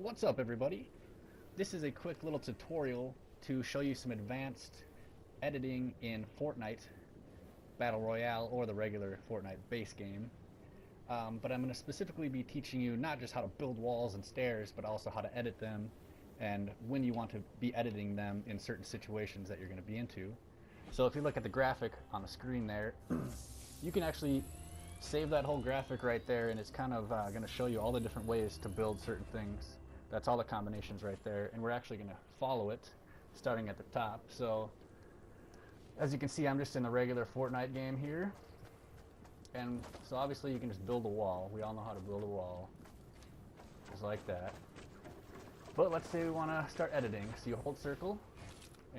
What's up, everybody? This is a quick little tutorial to show you some advanced editing in Fortnite Battle Royale or the regular Fortnite base game. But I'm going to specifically be teaching you not just how to build walls and stairs, but also how to edit them and when you want to be editing them in certain situations that you're going to be into. So if you look at the graphic on the screen there, you can actually save that whole graphic right there, and it's kind of going to show you all the different ways to build certain things. That's all the combinations right there, and we're actually going to follow it starting at the top. So as you can see, I'm just in the regular Fortnite game here, and so obviously you can just build a wall. We all know how to build a wall, just like that. But let's say we want to start editing. So you hold circle,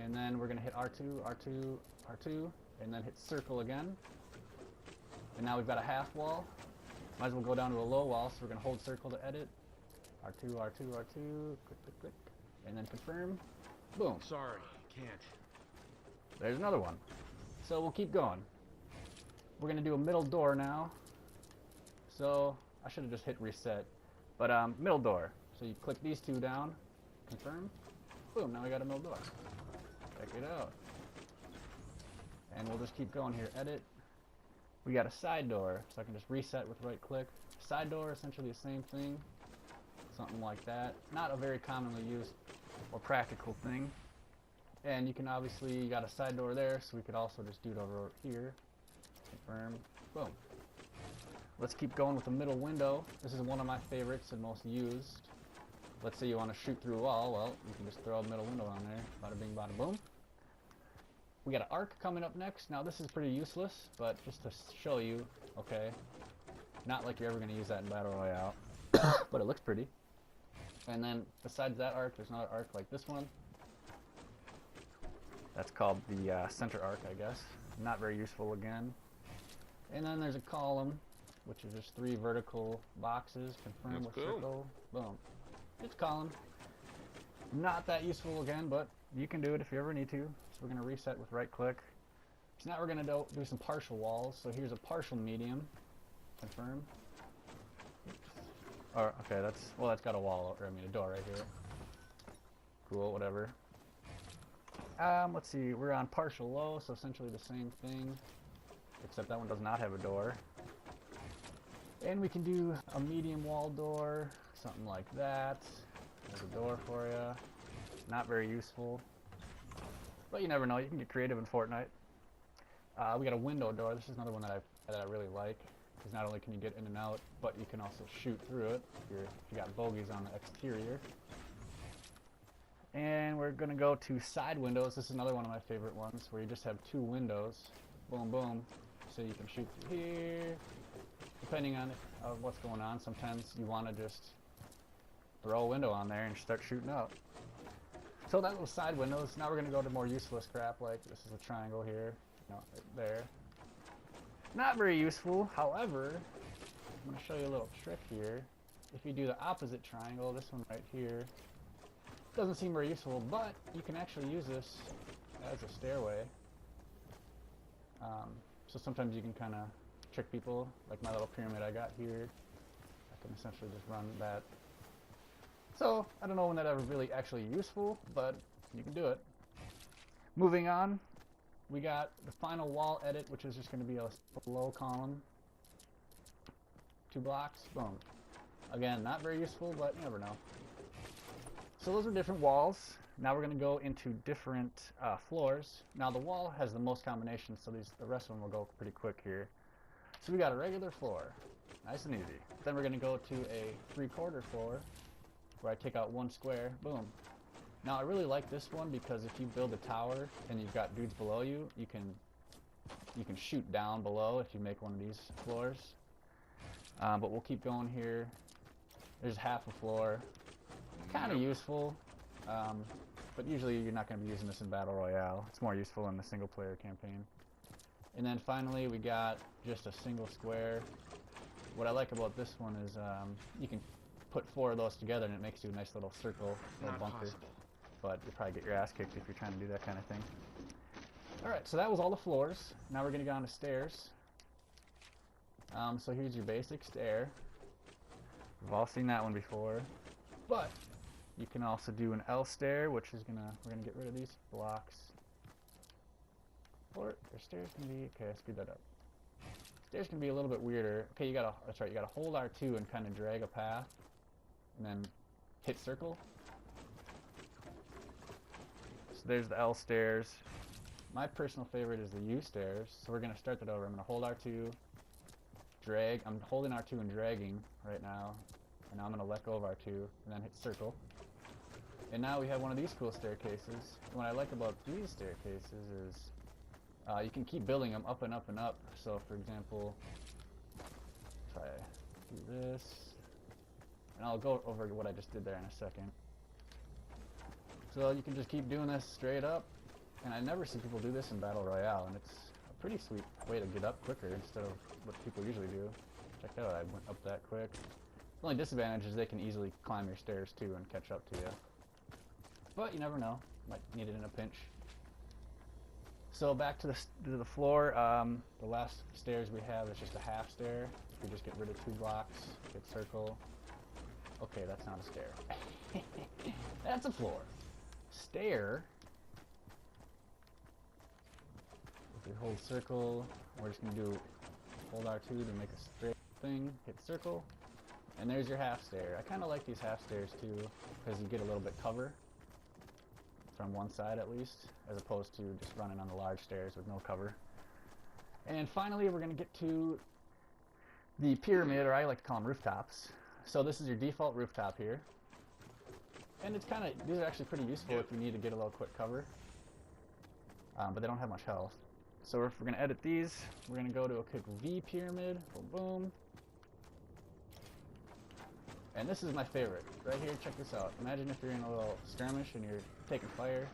and then we're going to hit R2, R2, R2, and then hit circle again. And now we've got a half wall. Might as well go down to a low wall, so we're going to hold circle to edit. R2, R2, R2, click, click, click, and then confirm. Boom. Sorry, can't. There's another one. So we'll keep going. We're going to do a middle door now. So I should have just hit reset. But middle door. So you click these two down, confirm. Boom, now we got a middle door. Check it out. And we'll just keep going here. Edit. We got a side door, so I can just reset with right click. Side door, essentially the same thing. Something like that. Not a very commonly used or practical thing. And you can obviously, you got a side door there, so we could also just do it over here. Confirm. Boom. Let's keep going with the middle window. This is one of my favorites and most used. Let's say you want to shoot through a wall. Well, you can just throw a middle window on there. Bada bing, bada boom. We got an arc coming up next. Now this is pretty useless, but just to show you, okay, not like you're ever going to use that in Battle Royale, but it looks pretty. And then besides that arc, there's another arc like this one. That's called the center arc, I guess. Not very useful again. And then there's a column, which is just 3 vertical boxes. Confirm with circle. Boom. It's column. Not that useful again, but you can do it if you ever need to. So we're going to reset with right click. So now we're going to do some partial walls. So here's a partial medium. Confirm. Or, okay, that's got a wall, or I mean a door right here. Cool, whatever. Let's see, we're on partial low, so essentially the same thing, except that one does not have a door. And we can do a medium wall door, something like that. There's a door for you. Not very useful, but you never know. You can get creative in Fortnite. We got a window door. This is another one that I really like, because not only can you get in and out, but you can also shoot through it if you got bogeys on the exterior. And we're going to go to side windows. This is another one of my favorite ones, where you just have 2 windows. Boom, boom. So you can shoot through here. Depending on what's going on, sometimes you want to just throw a window on there and start shooting out. So that was side windows. Now we're going to go to more useless crap, like this is a triangle here, right there. Not very useful. However, I'm going to show you a little trick here. If you do the opposite triangle, this one right here, doesn't seem very useful, but you can actually use this as a stairway. So sometimes you can kind of trick people, like my little pyramid I got here. I can essentially just run that. So I don't know when that ever really actually useful, but you can do it. Moving on, we got the final wall edit, which is just going to be a low column. 2 blocks, boom. Again, not very useful, but you never know. So those are different walls. Now we're going to go into different floors. Now the wall has the most combinations, so the rest of them will go pretty quick here. So we got a regular floor, nice and easy. Then we're going to go to a 3/4 floor, where I take out 1 square, boom. Now I really like this one because if you build a tower and you've got dudes below you, you can shoot down below if you make one of these floors. But we'll keep going here. There's half a floor. Kind of useful, but usually you're not going to be using this in Battle Royale. It's more useful in the single player campaign. And then finally we got just a single square. What I like about this one is you can put 4 of those together and it makes you a nice little circle or bunker. Possible. But you'll probably get your ass kicked if you're trying to do that kind of thing. Alright, so that was all the floors. Now we're going to go on to stairs. So here's your basic stair. We've all seen that one before. But You can also do an L stair, which is we're gonna get rid of these blocks. Or stairs can be, okay, speed that up. Stairs can be a little bit weirder. Okay, that's right, you gotta hold R2 and kind of drag a path, and then hit circle. So there's the L stairs. My personal favorite is the U stairs, so we're gonna start that over. I'm gonna hold R2, drag, I'm holding R2 and dragging right now, and now I'm gonna let go of R2, and then hit circle. And now we have one of these cool staircases. And what I like about these staircases is you can keep building them up and up and up. So for example, if I do this, and I'll go over what I just did there in a second. So you can just keep doing this straight up, and I never see people do this in Battle Royale, and it's a pretty sweet way to get up quicker instead of what people usually do. Check that out, I went up that quick. The only disadvantage is they can easily climb your stairs too and catch up to you. But you never know, might need it in a pinch. So back to the floor, the last stairs we have is just a half stair. We just get rid of 2 blocks, hit circle. Okay, that's not a stair. That's a floor. Stair, if we hold circle, we're just going to do hold R2 to make a straight thing, hit circle, and there's your half stair. I kind of like these half stairs too, because you get a little bit cover from one side at least, as opposed to just running on the large stairs with no cover. And finally, we're going to get to the pyramid, or I like to call them rooftops. So this is your default rooftop here. And it's kind of, these are actually pretty useful if you need to get a little quick cover. But they don't have much health. So if we're going to edit these, we're going to go to a quick V pyramid, boom, boom. And this is my favorite. Right here, check this out. Imagine if you're in a little skirmish and you're taking fire.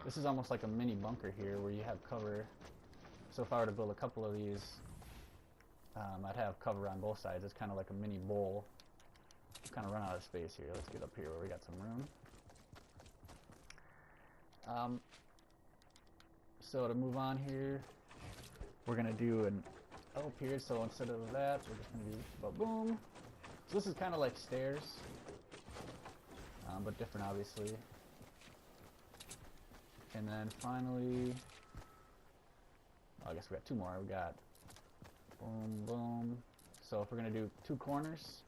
This is almost like a mini bunker here where you have cover. So if I were to build a couple of these, I'd have cover on both sides. It's kind of like a mini bowl. Kind of run out of space here. Let's get up here where we got some room. So to move on here, we're going to do an L here. So instead of that, we're just going to do boom. So this is kind of like stairs, but different obviously. And then finally, I guess we got 2 more. We got boom, boom. So if we're going to do 2 corners,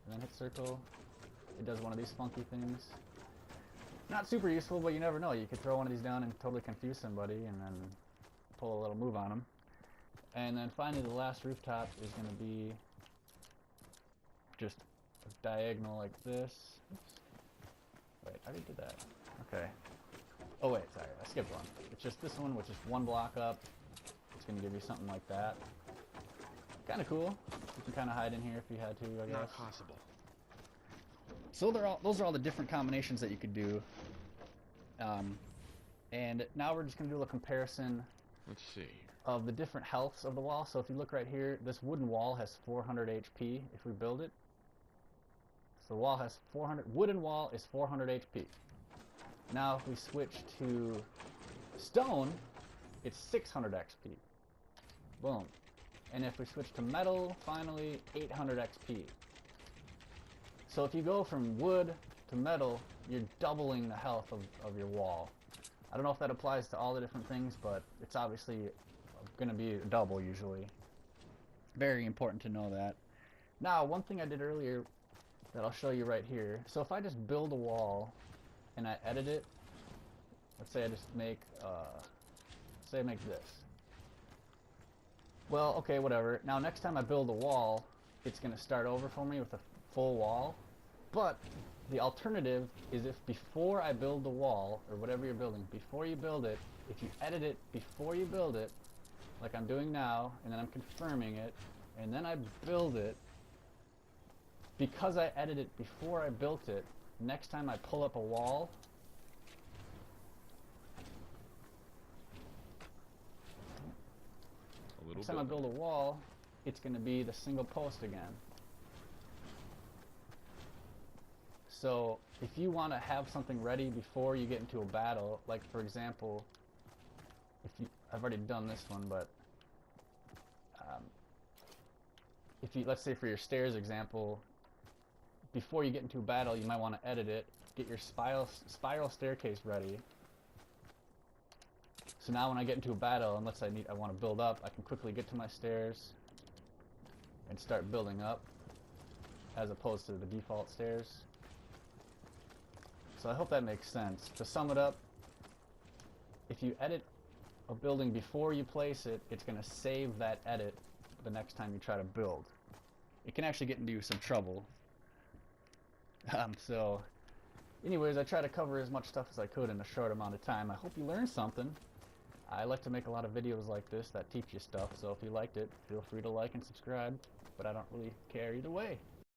and then hit circle, it does one of these funky things. Not super useful, but you never know. You could throw one of these down and totally confuse somebody and then pull a little move on them. And then finally the last rooftop is going to be just a diagonal like this. Oops. Wait, I already did that. Okay. Oh wait, sorry, I skipped one. It's just this one, which is 1 block up. It's going to give you something like that. Kind of cool. You can kind of hide in here if you had to, I guess. Not possible. So those are all the different combinations that you could do. And now we're just going to do a comparison Let's see. of the different healths of the wall. So if you look right here, this wooden wall has 400 HP if we build it. So the wall has 400, wooden wall is 400 HP. Now if we switch to stone, it's 600 XP. Boom. And if we switch to metal, finally 800 XP. So if you go from wood to metal, you're doubling the health of your wall. I don't know if that applies to all the different things, but it's obviously going to be a double usually. Very important to know that. Now, one thing I did earlier that I'll show you right here. So if I just build a wall and I edit it, let's say I just make, say I make this. Well, okay, whatever. Now next time I build a wall, it's going to start over for me with a full wall. But the alternative is if before I build the wall, or whatever you're building, before you build it, if you edit it before you build it, like I'm doing now, and then I'm confirming it, and then I build it, because I edited it before I built it, next time I pull up a wall, next time I build a wall, it's going to be the single post again. So if you want to have something ready before you get into a battle, like for example, I've already done this one, but if you, let's say for your stairs example, before you get into a battle, you might want to edit it. Get your spiral staircase ready. So now when I get into a battle, unless I want to build up, I can quickly get to my stairs and start building up, as opposed to the default stairs. So I hope that makes sense. To sum it up, if you edit a building before you place it, it's going to save that edit the next time you try to build. It can actually get into some trouble. So anyways, I try to cover as much stuff as I could in a short amount of time. I hope you learned something. I like to make a lot of videos like this that teach you stuff, so if you liked it, feel free to like and subscribe, but I don't really care either way.